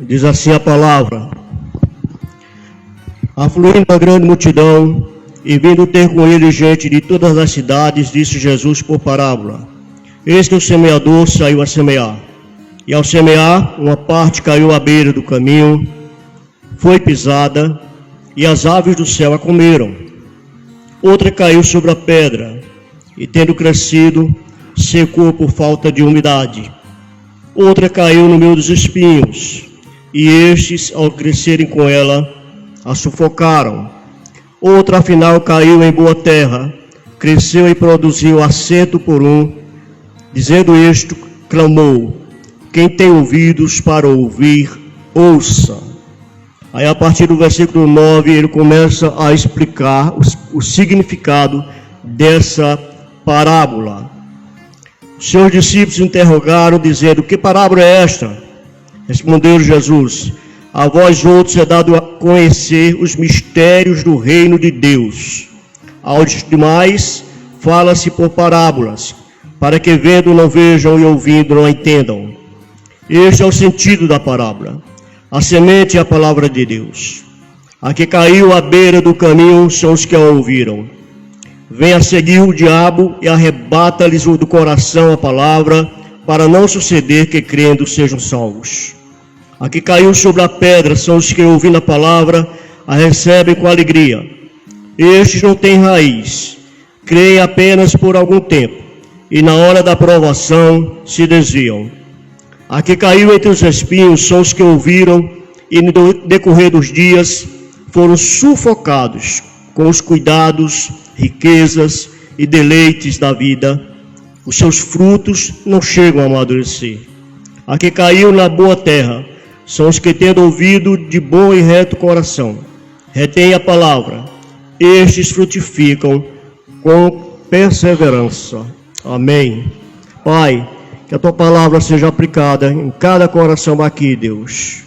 Diz assim a palavra: afluindo a grande multidão e vindo ter com ele gente de todas as cidades, disse Jesus por parábola: eis que o semeador saiu a semear. E ao semear, uma parte caiu à beira do caminho, foi pisada, e as aves do céu a comeram. Outra caiu sobre a pedra, e tendo crescido, secou por falta de umidade. Outra caiu no meio dos espinhos, e estes, ao crescerem com ela, a sufocaram. Outra, afinal, caiu em boa terra, cresceu e produziu a 100 por 1. Dizendo isto, clamou: quem tem ouvidos para ouvir, ouça. Aí, a partir do versículo 9, ele começa a explicar o significado dessa parábola. Os seus discípulos interrogaram, dizendo: que parábola é esta? Respondeu Jesus: a vós outros é dado a conhecer os mistérios do reino de Deus. Aos demais fala-se por parábolas, para que vendo não vejam e ouvindo não entendam. Este é o sentido da parábola. A semente é a palavra de Deus. A que caiu à beira do caminho são os que a ouviram. Vem a seguir o diabo e arrebata-lhes do coração a palavra, para não suceder que crendo sejam salvos. A que caiu sobre a pedra são os que, ouvindo a palavra, a recebem com alegria. Estes não têm raiz, creem apenas por algum tempo, e na hora da provação se desviam. A que caiu entre os espinhos são os que ouviram e no decorrer dos dias foram sufocados com os cuidados, riquezas e deleites da vida. Os seus frutos não chegam a amadurecer. A que caiu na boa terra são os que, tendo ouvido de bom e reto coração, retêm a palavra. Estes frutificam com perseverança. Amém. Pai, que a tua palavra seja aplicada em cada coração aqui, Deus,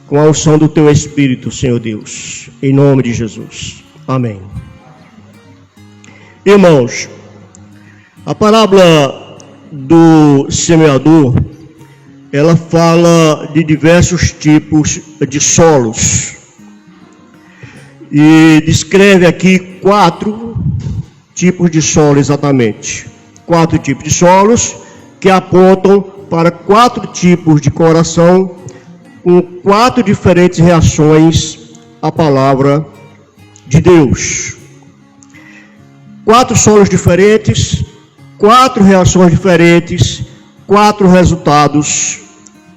com a unção do teu Espírito, Senhor Deus, em nome de Jesus. Amém. Irmãos, a parábola do semeador, ela fala de diversos tipos de solos e descreve aqui 4 tipos de solo exatamente. 4 tipos de solos que apontam para 4 tipos de coração com 4 diferentes reações à palavra de Deus. 4 solos diferentes, 4 reações diferentes, 4 resultados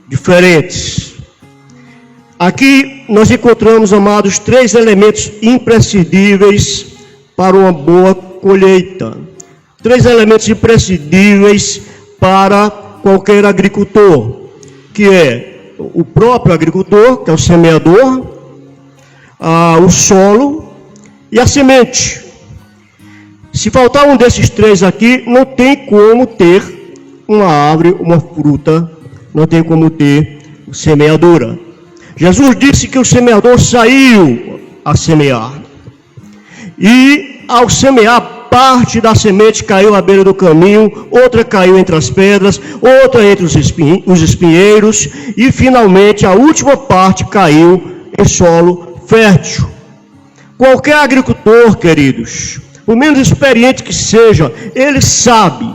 diferentes. Aqui nós encontramos, amados, 3 elementos imprescindíveis para uma boa colheita. 3 elementos imprescindíveis para qualquer agricultor, que é o próprio agricultor, que é o semeador, o solo e a semente. Se faltar um desses 3 aqui, não tem como ter uma árvore, uma fruta, não tem como ter semeadura. Jesus disse que o semeador saiu a semear. E ao semear, parte da semente caiu à beira do caminho, outra caiu entre as pedras, outra entre os espinheiros, e finalmente a última parte caiu em solo fértil. Qualquer agricultor, queridos, por menos experiente que seja, ele sabe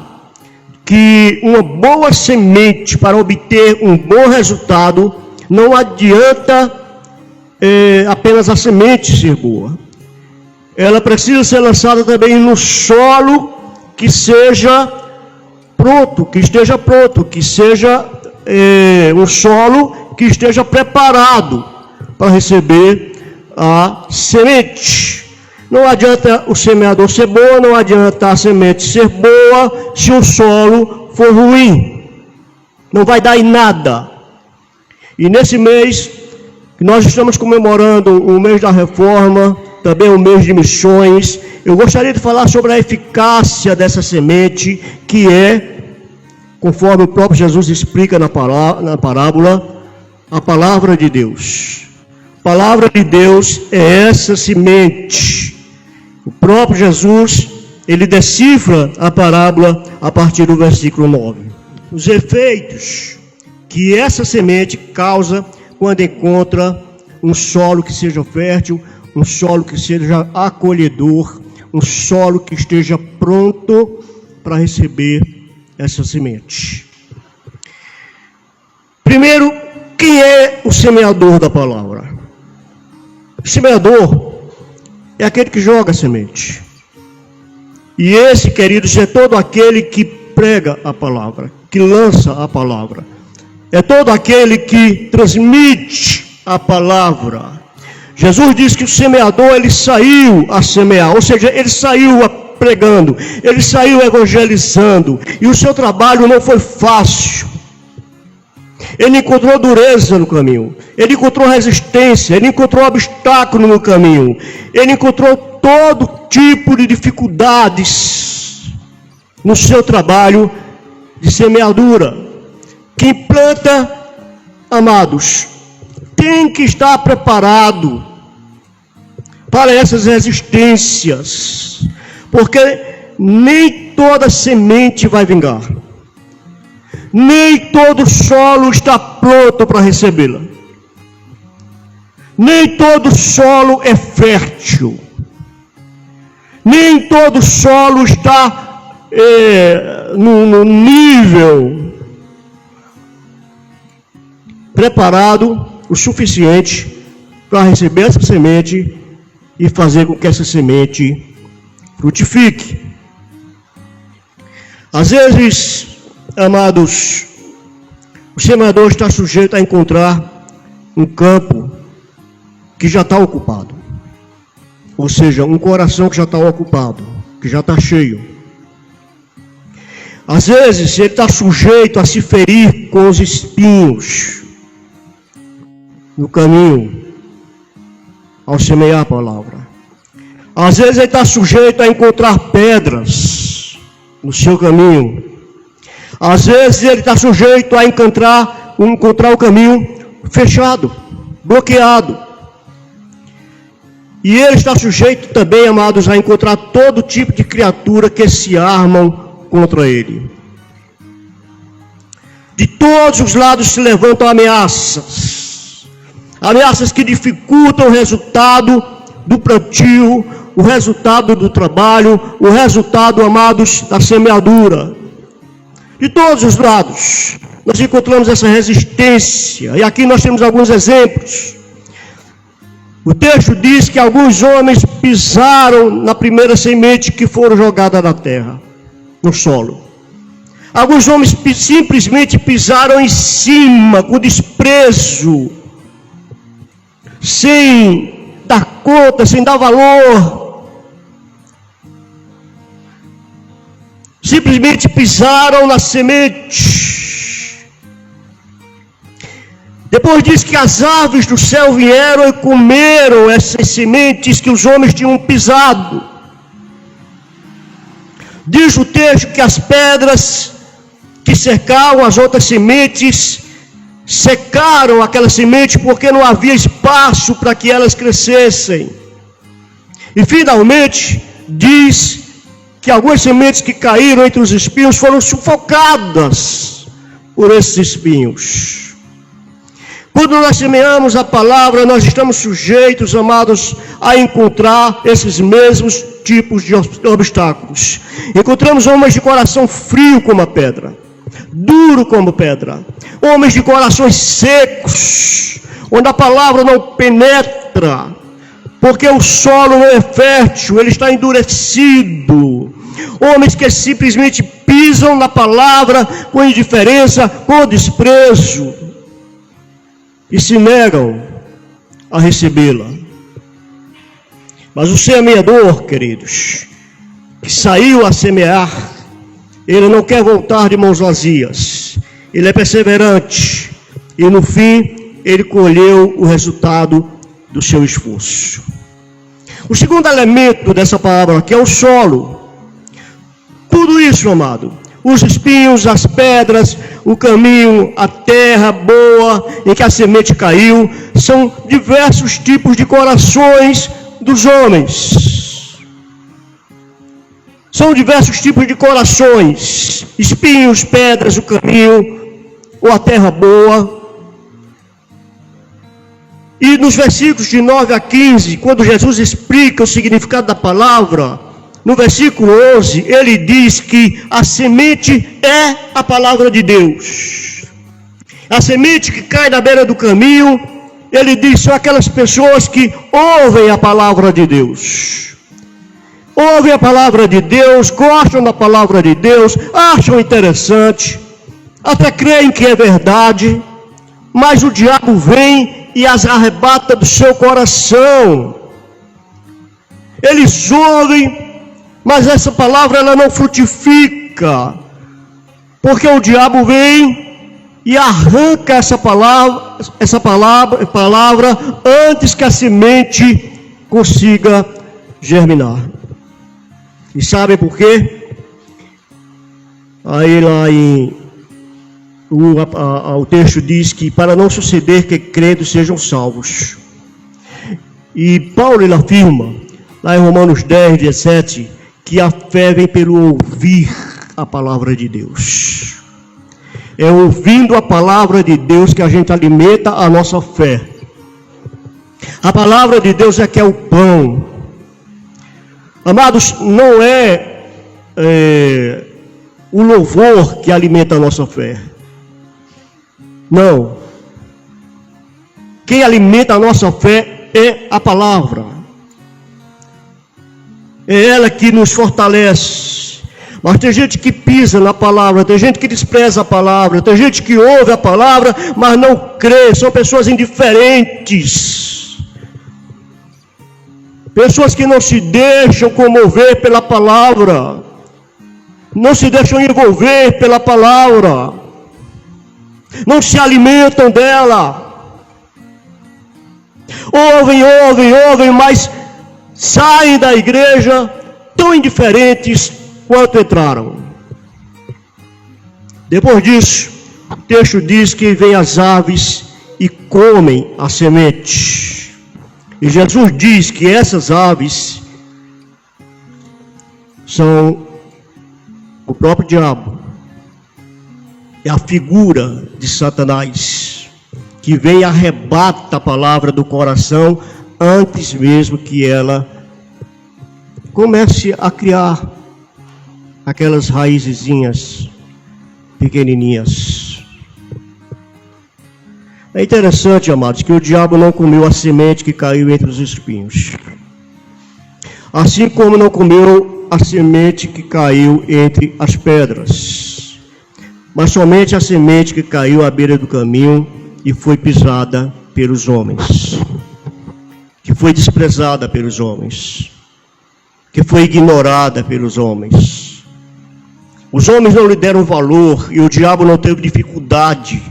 que uma boa semente para obter um bom resultado, não adianta apenas a semente ser boa. Ela precisa ser lançada também no solo que seja pronto, que esteja pronto, que seja um solo que esteja preparado para receber a semente. Não adianta o semeador ser bom, não adianta a semente ser boa, se o solo for ruim. Não vai dar em nada. E nesse mês, nós estamos comemorando o mês da reforma, também o mês de missões. Eu gostaria de falar sobre a eficácia dessa semente, que é, conforme o próprio Jesus explica na parábola, a palavra de Deus. A palavra de Deus é essa semente. O próprio Jesus, ele decifra a parábola a partir do versículo 9. Os efeitos que essa semente causa quando encontra um solo que seja fértil, um solo que seja acolhedor, um solo que esteja pronto para receber essa semente. Primeiro, quem é o semeador da palavra? O semeador é aquele que joga a semente. E esse, queridos, é todo aquele que prega a palavra, que lança a palavra. É todo aquele que transmite a palavra. Jesus disse que o semeador, ele saiu a semear, ou seja, ele saiu pregando, ele saiu evangelizando, e o seu trabalho não foi fácil. Ele encontrou dureza no caminho, ele encontrou resistência, ele encontrou obstáculo no caminho, ele encontrou todo tipo de dificuldades no seu trabalho de semeadura. Quem planta, amados, tem que estar preparado para essas resistências, porque nem toda semente vai vingar, nem todo solo está pronto para recebê-la, nem todo solo é fértil, nem todo solo está no nível preparado o suficiente para receber essa semente e fazer com que essa semente frutifique. Às vezes, amados, o semeador está sujeito a encontrar um campo que já está ocupado, ou seja, um coração que já está ocupado, que já está cheio. Às vezes, ele está sujeito a se ferir com os espinhos no caminho, ao semear a palavra. Às vezes ele está sujeito a encontrar pedras no seu caminho. Às vezes ele está sujeito a encontrar o caminho fechado, bloqueado. E ele está sujeito também, amados, a encontrar todo tipo de criatura que se armam contra ele. De todos os lados se levantam ameaças. Ameaças que dificultam o resultado do plantio, o resultado do trabalho, o resultado, amados, da semeadura. De todos os lados, nós encontramos essa resistência. E aqui nós temos alguns exemplos. O texto diz que alguns homens pisaram na primeira semente que foram jogadas na terra, no solo. Alguns homens simplesmente pisaram em cima, com desprezo, sem dar conta, sem dar valor. Simplesmente pisaram na semente. Depois diz que as aves do céu vieram e comeram essas sementes que os homens tinham pisado. Diz o texto que as pedras que cercavam as outras sementes secaram aquela semente porque não havia espaço para que elas crescessem. E finalmente diz que algumas sementes que caíram entre os espinhos foram sufocadas por esses espinhos. Quando nós semeamos a palavra, nós estamos sujeitos, amados, a encontrar esses mesmos tipos de obstáculos. Encontramos homens de coração frio como a pedra, duro como pedra, homens de corações secos, onde a palavra não penetra, porque o solo não é fértil, ele está endurecido. Homens que simplesmente pisam na palavra com indiferença, com desprezo, e se negam a recebê-la. Mas o semeador, queridos, que saiu a semear, ele não quer voltar de mãos vazias. Ele é perseverante. E no fim, ele colheu o resultado do seu esforço. O segundo elemento dessa palavra aqui é o solo. Tudo isso, amado, os espinhos, as pedras, o caminho, a terra boa em que a semente caiu, são diversos tipos de corações dos homens. São diversos tipos de corações, espinhos, pedras, o caminho, ou a terra boa. E nos versículos de 9 a 15, quando Jesus explica o significado da palavra, no versículo 11, ele diz que a semente é a palavra de Deus. A semente que cai na beira do caminho, ele diz, são aquelas pessoas que ouvem a palavra de Deus. Ouvem a palavra de Deus, gostam da palavra de Deus, acham interessante, até creem que é verdade, mas o diabo vem e as arrebata do seu coração. Eles ouvem, mas essa palavra ela não frutifica, porque o diabo vem e arranca essa palavra antes que a semente consiga germinar. E sabem por quê? Aí lá o texto diz que para não suceder que crentes sejam salvos. E Paulo ele afirma, lá em Romanos 10, 17, que a fé vem pelo ouvir a palavra de Deus. É ouvindo a palavra de Deus que a gente alimenta a nossa fé. A palavra de Deus é que é o pão. Amados, não é o louvor que alimenta a nossa fé. Não. Quem alimenta a nossa fé é a palavra. É ela que nos fortalece. Mas tem gente que pisa na palavra, tem gente que despreza a palavra, tem gente que ouve a palavra, mas não crê. São pessoas indiferentes. Pessoas que não se deixam comover pela palavra. Não se deixam envolver pela palavra. Não se alimentam dela. Ouvem, mas saem da igreja tão indiferentes quanto entraram. Depois disso, o texto diz que vêm as aves e comem a semente. E Jesus diz que essas aves são o próprio diabo. É a figura de Satanás, que vem e arrebata a palavra do coração antes mesmo que ela comece a criar aquelas raizezinhas pequenininhas. É interessante, amados, que o diabo não comeu a semente que caiu entre os espinhos, assim como não comeu a semente que caiu entre as pedras, mas somente a semente que caiu à beira do caminho e foi pisada pelos homens, que foi desprezada pelos homens, que foi ignorada pelos homens. Os homens não lhe deram valor e o diabo não teve dificuldade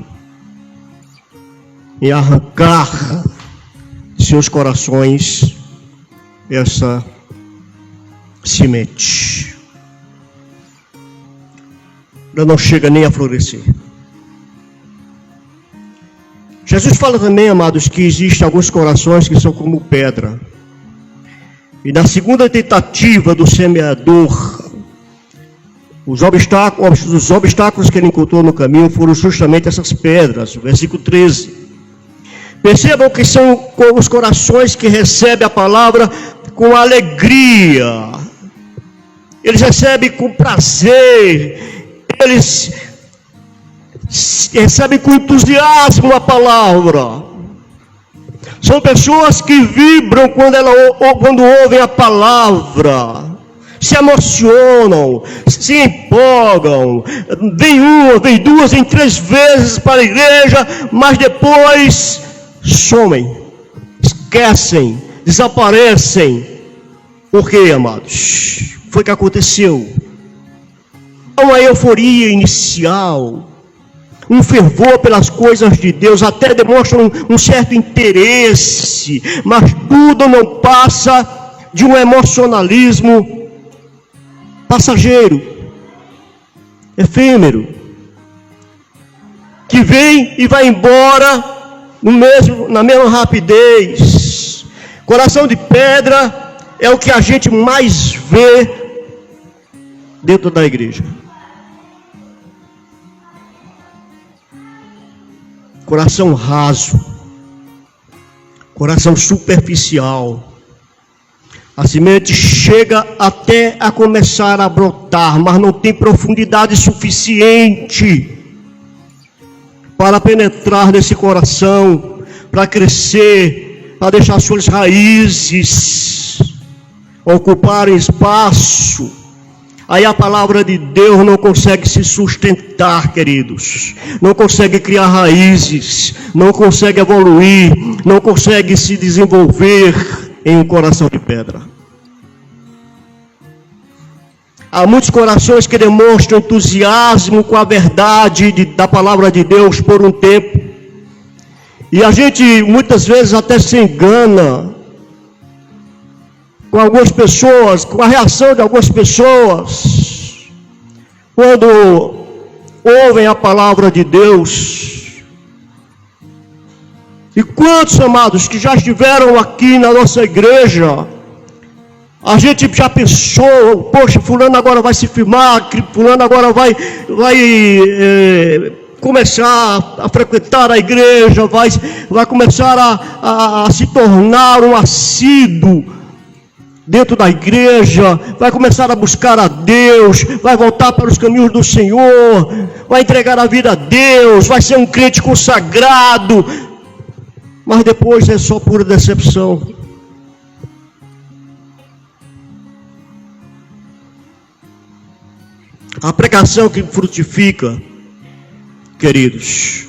em arrancar de seus corações essa semente. Ela não chega nem a florescer. Jesus fala também, amados, que existem alguns corações que são como pedra. E na segunda tentativa do semeador, os obstáculos que ele encontrou no caminho foram justamente essas pedras. Versículo 13. Percebam que são os corações que recebem a palavra com alegria. Eles recebem com prazer. Eles recebem com entusiasmo a palavra. São pessoas que vibram quando ouvem a palavra. Se emocionam, se empolgam, vem uma, vem duas, vem três vezes para a igreja, mas depois somem, esquecem, desaparecem. Por quê, amados? Foi o que aconteceu. Uma euforia inicial, um fervor pelas coisas de Deus, até demonstram um certo interesse, mas tudo não passa de um emocionalismo passageiro, efêmero, que vem e vai embora na mesma rapidez. Coração de pedra é o que a gente mais vê dentro da igreja. Coração raso, Coração superficial. A semente chega até a começar a brotar, mas não tem profundidade suficiente para penetrar nesse coração, para crescer, para deixar suas raízes ocuparem espaço. Aí a palavra de Deus não consegue se sustentar, queridos. Não consegue criar raízes, não consegue evoluir, não consegue se desenvolver em um coração de pedra. Há muitos corações que demonstram entusiasmo com a verdade da palavra de Deus por um tempo. E a gente muitas vezes até se engana com algumas pessoas, com a reação de algumas pessoas, quando ouvem a palavra de Deus. E quantos, amados, que já estiveram aqui na nossa igreja, a gente já pensou, poxa, fulano agora vai se firmar, fulano agora vai começar a frequentar a igreja, vai começar a se tornar um assíduo dentro da igreja, vai começar a buscar a Deus, vai voltar para os caminhos do Senhor, vai entregar a vida a Deus, vai ser um crente consagrado, mas depois é só pura decepção. A pregação que frutifica, queridos,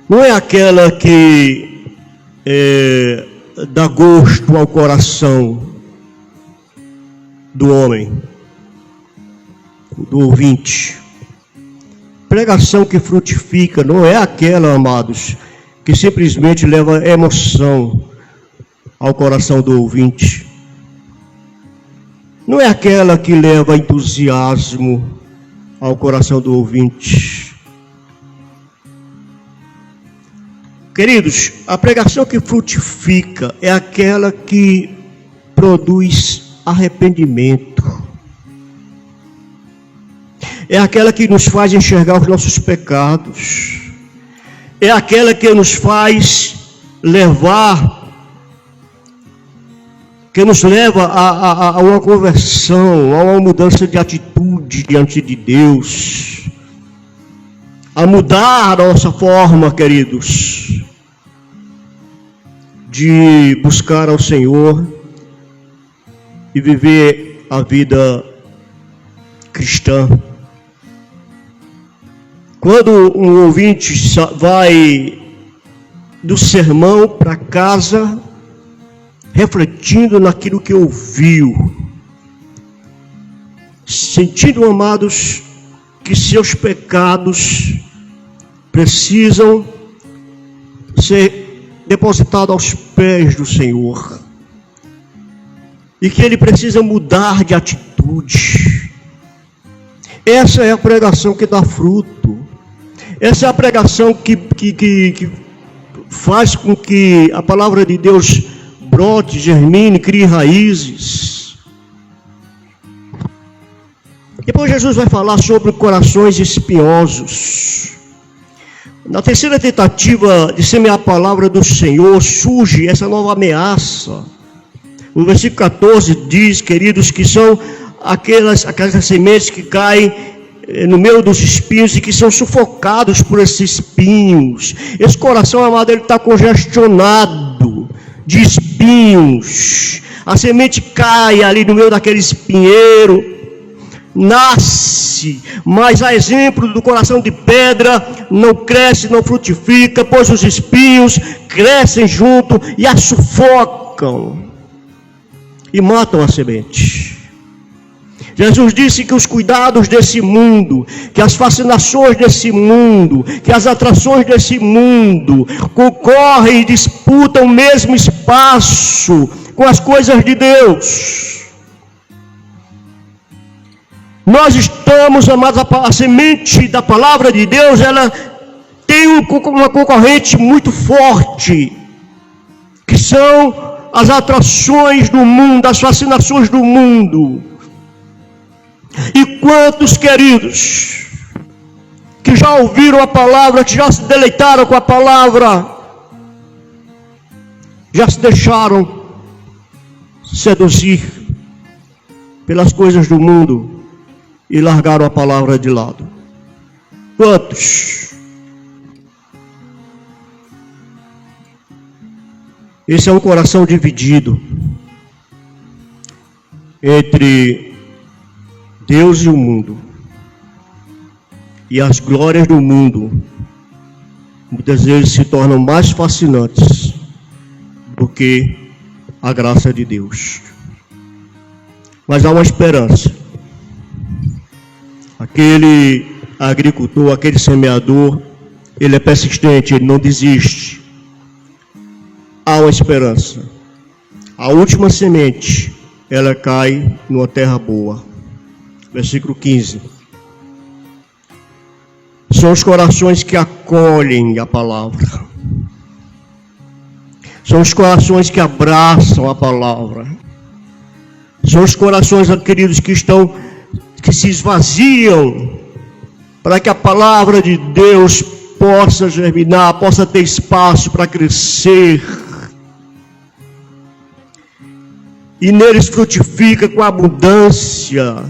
não é aquela que dá gosto ao coração do homem, do ouvinte. Pregação que frutifica não é aquela, amados, que simplesmente leva emoção ao coração do ouvinte. Não é aquela que leva entusiasmo ao coração do ouvinte. Queridos, a pregação que frutifica é aquela que produz arrependimento. É aquela que nos faz enxergar os nossos pecados. É aquela que nos faz que nos leva a uma conversão, a uma mudança de atitude diante de Deus. A mudar a nossa forma, queridos, de buscar ao Senhor e viver a vida cristã. Quando um ouvinte vai do sermão para casa, refletindo naquilo que ouviu, sentindo, amados, que seus pecados precisam ser depositados aos pés do Senhor, e que ele precisa mudar de atitude. Essa é a pregação que dá fruto. Essa é a pregação que faz com que a palavra de Deus brote, germine, crie raízes. Depois Jesus vai falar sobre corações espinhosos. Na terceira tentativa de semear a palavra do Senhor, surge essa nova ameaça. O versículo 14 diz, queridos, que são aquelas sementes que caem no meio dos espinhos e que são sufocados por esses espinhos. Esse coração, amado, ele está congestionado de espinhos. A semente cai ali no meio daquele espinheiro, nasce, mas a exemplo do coração de pedra, não cresce, não frutifica, pois os espinhos crescem junto e a sufocam e matam a semente. Jesus disse que os cuidados desse mundo, que as fascinações desse mundo, que as atrações desse mundo concorrem e disputam o mesmo espaço com as coisas de Deus. Nós estamos, amados, a semente da palavra de Deus, ela tem uma concorrente muito forte, que são as atrações do mundo, as fascinações do mundo. E quantos, queridos, que já ouviram a palavra, que já se deleitaram com a palavra, já se deixaram seduzir pelas coisas do mundo e largaram a palavra de lado? Quantos? Esse é um coração dividido entre Deus e o mundo. E as glórias do mundo muitas vezes se tornam mais fascinantes do que a graça de Deus. Mas há uma esperança. Aquele agricultor, aquele semeador, ele é persistente, ele não desiste. Há uma esperança. A última semente, ela cai numa terra boa. Versículo 15. São os corações que acolhem a palavra. São os corações que abraçam a palavra. São os corações, queridos, que se esvaziam para que a palavra de Deus possa germinar, possa ter espaço para crescer. E neles frutifica com abundância.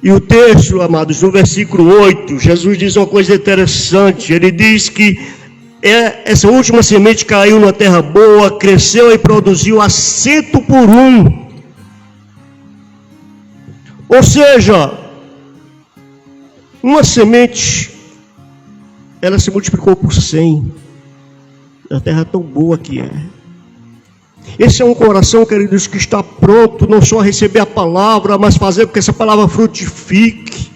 E o texto, amados, no versículo 8, Jesus diz uma coisa interessante. Ele diz que essa última semente caiu na terra boa, cresceu e produziu a 100%. Ou seja, uma semente, ela se multiplicou por 100. A terra tão boa que é. Esse é um coração, queridos, que está pronto não só a receber a palavra, mas fazer com que essa palavra frutifique,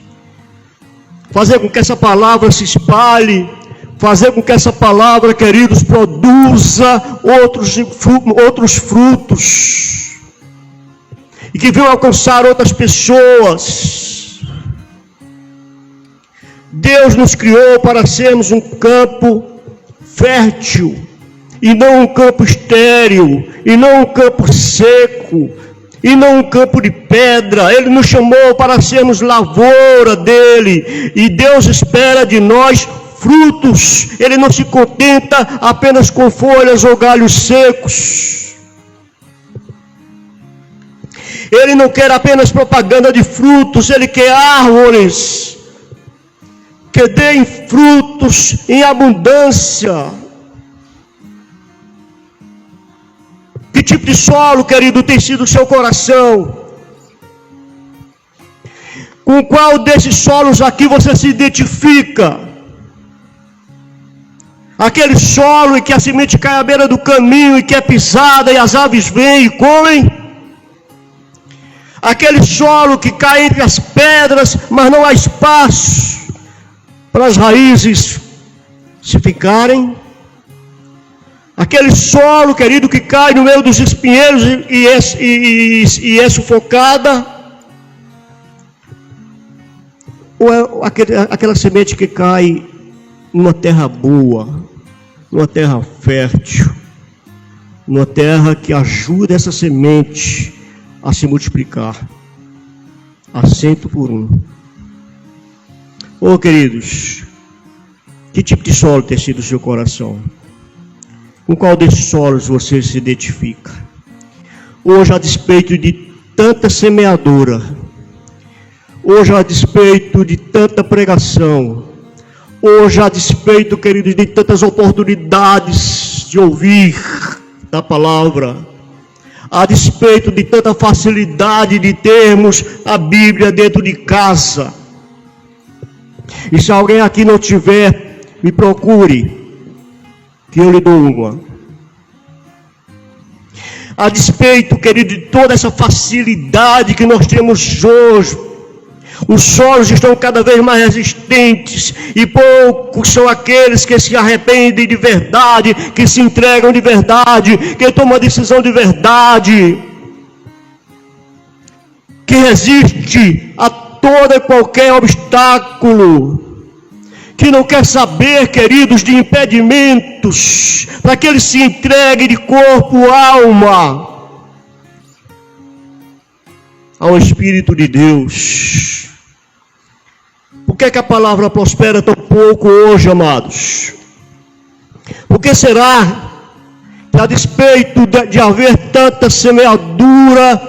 fazer com que essa palavra se espalhe, fazer com que essa palavra, queridos, produza outros frutos, e que venham alcançar outras pessoas. Deus nos criou para sermos um campo fértil, e não um campo estéril, e não um campo seco, e não um campo de pedra. Ele nos chamou para sermos lavoura dele, e Deus espera de nós frutos. Ele não se contenta apenas com folhas ou galhos secos. Ele não quer apenas propaganda de frutos, ele quer árvores que deem frutos em abundância. Que tipo de solo, querido, tem sido o seu coração? Com qual desses solos aqui você se identifica? Aquele solo em que a semente cai à beira do caminho e que é pisada e as aves vêm e comem? Aquele solo que cai entre as pedras, mas não há espaço para as raízes se ficarem? Aquele solo, querido, que cai no meio dos espinheiros e é sufocada? Ou é aquela semente que cai numa terra boa, numa terra fértil, numa terra que ajuda essa semente a se multiplicar a 100%? Queridos, que tipo de solo tem sido o seu coração? Com qual desses solos você se identifica? Hoje, a despeito de tanta semeadura, hoje, a despeito de tanta pregação, hoje, a despeito, queridos, de tantas oportunidades de ouvir da palavra, a despeito de tanta facilidade de termos a Bíblia dentro de casa, e se alguém aqui não tiver, me procure, que eu lhe dou uma. A despeito, querido, de toda essa facilidade que nós temos hoje, os solos estão cada vez mais resistentes, e poucos são aqueles que se arrependem de verdade, que se entregam de verdade, que tomam a decisão de verdade, que resiste a todo e qualquer obstáculo, que não quer saber, queridos, de impedimentos, para que ele se entregue de corpo, alma, ao Espírito de Deus. Por que a palavra prospera tão pouco hoje, amados? Por que será a despeito de haver tanta semeadura,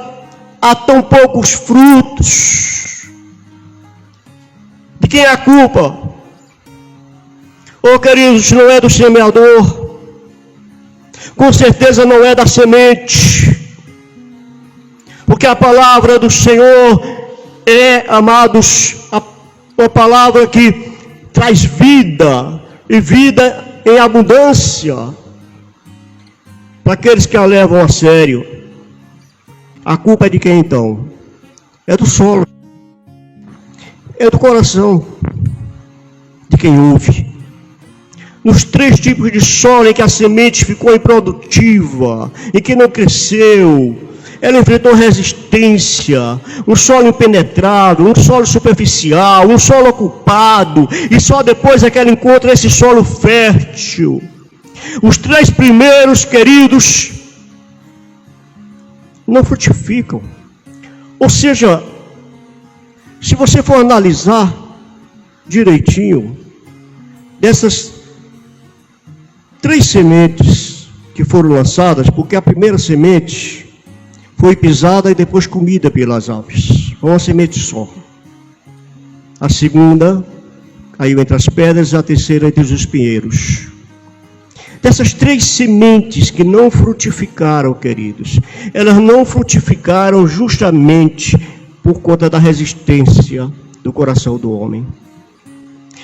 há tão poucos frutos. De quem é a culpa? Oh, queridos, não é do semeador. Com certeza não é da semente. Porque a palavra do Senhor é, amados, uma palavra que traz vida, e vida em abundância, para aqueles que a levam a sério. A culpa é de quem então? É do solo, é do coração, de quem ouve. Nos 3 tipos de solo em que a semente ficou improdutiva, em que não cresceu, ela enfrentou resistência, um solo impenetrável, um solo superficial, um solo ocupado, e só depois é que ela encontra esse solo fértil. Os 3 primeiros, queridos, não frutificam. Ou seja, se você for analisar direitinho, dessas 3 sementes que foram lançadas, porque a primeira semente foi pisada e depois comida pelas aves. Foi uma semente só. A segunda caiu entre as pedras, a terceira entre os espinheiros. Dessas 3 sementes que não frutificaram, queridos, elas não frutificaram justamente por conta da resistência do coração do homem.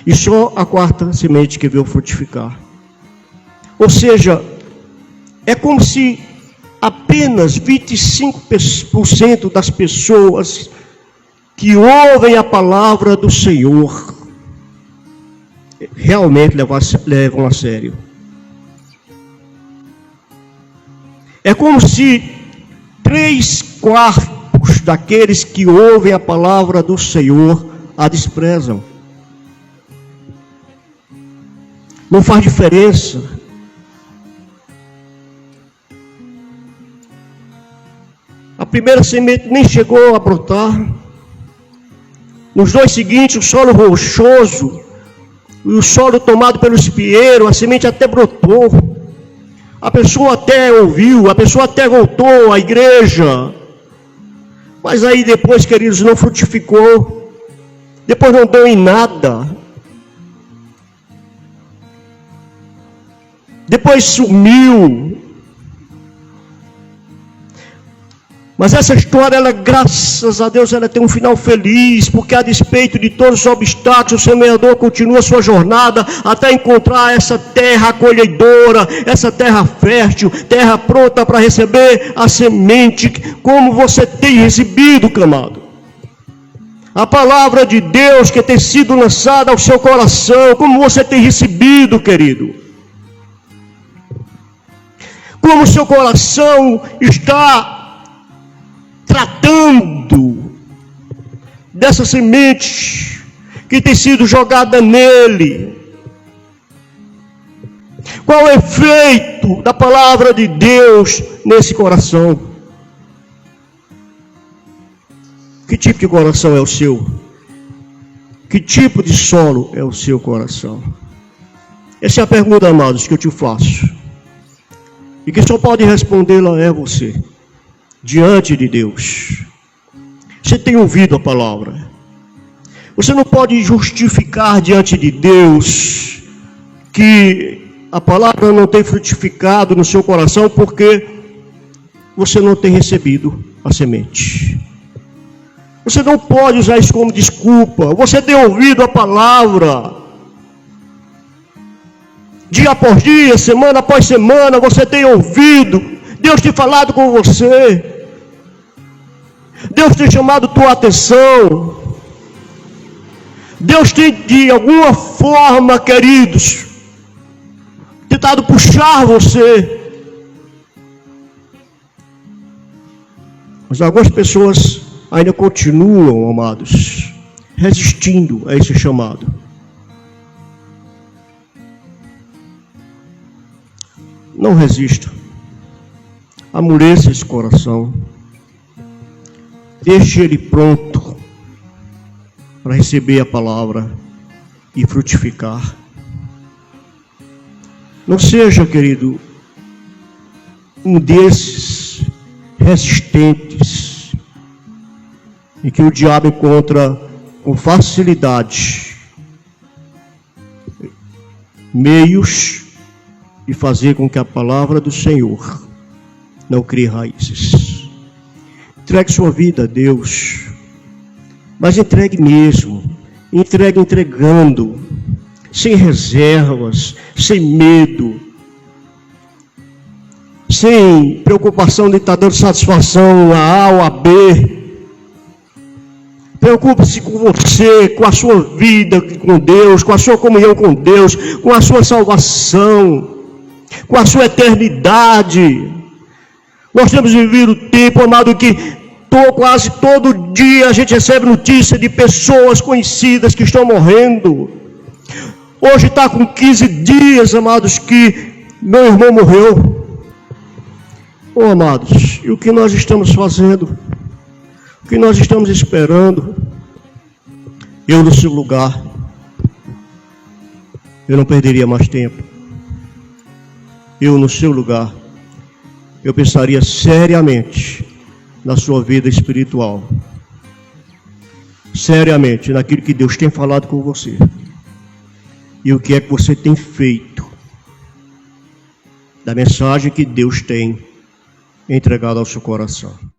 E só a 4ª semente que veio frutificar. Ou seja, é como se apenas 25% das pessoas que ouvem a palavra do Senhor realmente levam a sério. É como se 3/4 daqueles que ouvem a palavra do Senhor a desprezam. Não faz diferença. A primeira semente nem chegou a brotar. Nos 2 seguintes, o solo rochoso e o solo tomado pelo espinheiro, a semente até brotou. A pessoa até ouviu, a pessoa até voltou à igreja. Mas aí depois, queridos, não frutificou. Depois não deu em nada. Depois sumiu. Mas essa história, ela, graças a Deus, ela tem um final feliz, porque a despeito de todos os obstáculos, o semeador continua a sua jornada até encontrar essa terra acolhedora, essa terra fértil, terra pronta para receber a semente, como você tem recebido, amado. A palavra de Deus que tem sido lançada ao seu coração, como você tem recebido, querido. Como o seu coração está tratando dessa semente que tem sido jogada nele. Qual o efeito da palavra de Deus nesse coração? Que tipo de coração é o seu? Que tipo de solo é o seu coração? Essa é a pergunta, amados, que eu te faço. E quem só pode respondê-la é você. Diante de Deus. Você tem ouvido a palavra. Você não pode justificar diante de Deus que a palavra não tem frutificado no seu coração porque você não tem recebido a semente. Você não pode usar isso como desculpa. Você tem ouvido a palavra. Dia após dia, semana após semana, você tem ouvido Deus tem falado com você. Deus tem chamado tua atenção. Deus tem, de alguma forma, queridos, tentado puxar você. Mas algumas pessoas ainda continuam, amados, resistindo a esse chamado. Não resista. Amoleça esse coração. Deixe ele pronto para receber a palavra e frutificar. Não seja, querido, um desses resistentes, em que o diabo encontra com facilidade meios de fazer com que a palavra do Senhor não crie raízes. Entregue sua vida a Deus, mas entregue mesmo, entregando, sem reservas, sem medo, sem preocupação de estar dando satisfação a A ou a B. Preocupe-se com você, com a sua vida com Deus, com a sua comunhão com Deus, com a sua salvação, com a sua eternidade. Nós temos vivido o tempo, amado, que quase todo dia a gente recebe notícia de pessoas conhecidas que estão morrendo. Hoje está com 15 dias, amados, que meu irmão morreu. Oh, amados, e o que nós estamos fazendo? O que nós estamos esperando? Eu, no seu lugar, eu não perderia mais tempo. Eu, no seu lugar, eu pensaria seriamente na sua vida espiritual. Seriamente naquilo que Deus tem falado com você. E o que é que você tem feito da mensagem que Deus tem entregado ao seu coração.